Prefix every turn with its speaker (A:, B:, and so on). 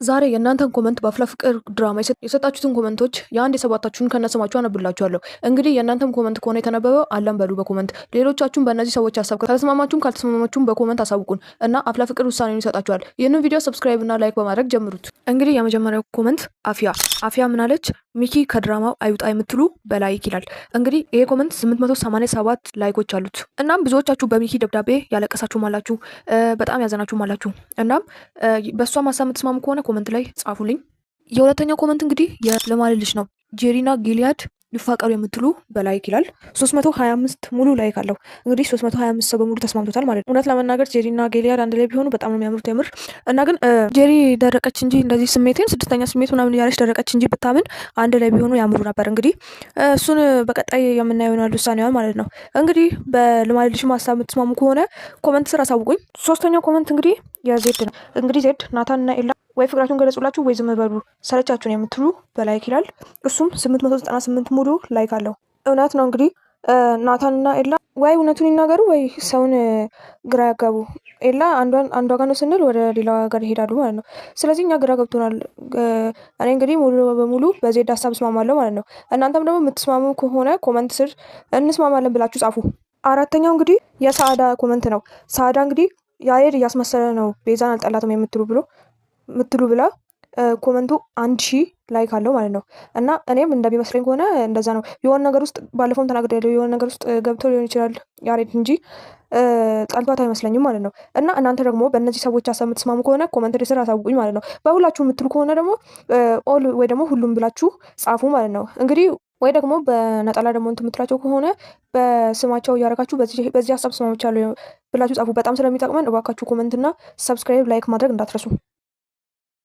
A: ዛሬ የእናንተን ኮመንት በአፍላ ፍቅር ድራማ የሰጣችሁትን ኮመንቶች የአንድ የሰባታችሁን ከነስማችሁ አነብላችኋለሁ። እንግዲህ የእናንተም ኮመንት ከሆነ የተነበበው አለን በሉ በኮመንት ሌሎቻችሁም በእነዚህ ሰዎች ሀሳብ ከተስማማችሁም ካልተስማማችሁም በኮመንት አሳውቁን እና አፍላ ፍቅር ውሳኔውን ይሰጣችኋል። ይህንን ቪዲዮ ሰብስክራይብ እና ላይክ በማድረግ ጀምሩት። እንግዲህ የመጀመሪያው ኮመንት አፊያ ምናለች? ሚኪ ከድራማው አይውጣ የምትሉ በላይክ ይላል። እንግዲህ ይሄ ኮመንት 887 ላይኮች አሉት። እናም ብዙዎቻችሁ በሚኪ ደብዳቤ ያለቀሳችሁም አላችሁ፣ በጣም ያዘናችሁም አላችሁ። እናም በእሷ ሀሳብ የምትስማሙ ከሆነ ኮመንት ላይ ጻፉልኝ። የሁለተኛው ኮመንት እንግዲህ የለማልልሽ ነው። ጄሪና ጊሊያድ ሊፋቀሩ የምትሉ በላይክ ይላል። 325 ሙሉ ላይክ አለው። እንግዲህ 325 ሰው በሙሉ ተስማምቶታል ማለት ነው። እውነት ለመናገር ጄሪና ጊሊያድ አንድ ላይ ቢሆኑ በጣም ነው የሚያምሩት የምር። እና ግን ጄሪ ደረቀች እንጂ እንደዚህ ስሜቴን ስድስተኛ ስሜት ምናምን እያለች ደረቀች እንጂ ብታምን አንድ ላይ ቢሆኑ ያምሩ ነበር። እንግዲህ እሱን በቀጣይ የምናየው ይሆናል ውሳኔዋን ማለት ነው። እንግዲህ በልማልልሽ ሀሳብ የምትስማሙ ከሆነ ኮመንት ስር አሳውቁኝ። ሶስተኛው ኮመንት እንግዲህ የዜድ ነው። እንግዲህ ዜድ ናታንና ኤላ ወይ ፍቅራችሁን ገለጹላችሁ ወይ ዝም በሉ ሰለቻችሁን የምትሉ በላይክ ይላል። እሱም 898 ሙሉ ላይክ አለው። እውነት ነው እንግዲህ ናታንና ኤላ ወይ እውነቱን ይናገሩ ወይ ሰውን ግራ ያጋቡ። ኤላ አንዷ ጋር ነው ስንል ወደ ሌላ ጋር ይሄዳሉ ማለት ነው። ስለዚህ እኛ ግራ ገብቶናል። እኔ እንግዲህ ሙሉ በሙሉ በዜድ ሀሳብ እስማማለሁ ማለት ነው። እናንተም ደግሞ የምትስማሙ ከሆነ ኮመንት ስር እንስማማለን ብላችሁ ጻፉ። አራተኛው እንግዲህ የሳዕዳ ኮመንት ነው። ሳዕዳ እንግዲህ ያሬድ እያስመሰለ ነው ቤዛን አልጠላትም የምትሉ ብላ ኮመንቱ 1000 ላይክ አለው ማለት ነው። እና እኔም እንደሚመስለኝ ከሆነ እንደዛ ነው። የሆነ ነገር ውስጥ ባለፈውም ተናግሬያለሁ። የሆነ ነገር ውስጥ ገብቶ ሊሆን ይችላል ያሬድ እንጂ ጠልቷት አይመስለኝም ማለት ነው። እና እናንተ ደግሞ በእነዚህ ሰዎች ሀሳብ የምትስማሙ ከሆነ ኮመንት ስር አሳውቁኝ ማለት ነው። በሁላችሁ የምትሉ ከሆነ ደግሞ ኦል ወይ ደግሞ ሁሉም ብላችሁ ጻፉ ማለት ነው። እንግዲህ ወይ ደግሞ በነጠላ ደግሞ እንትን የምትላቸው ከሆነ በስማቸው እያደረጋችሁ በዚህ ሀሳብ ስማሞቻለሁ ብላችሁ ጻፉ። በጣም ስለሚጠቅመን እባካችሁ ኮመንትና ሰብስክራይብ ላይክ ማድረግ እንዳትረሱ።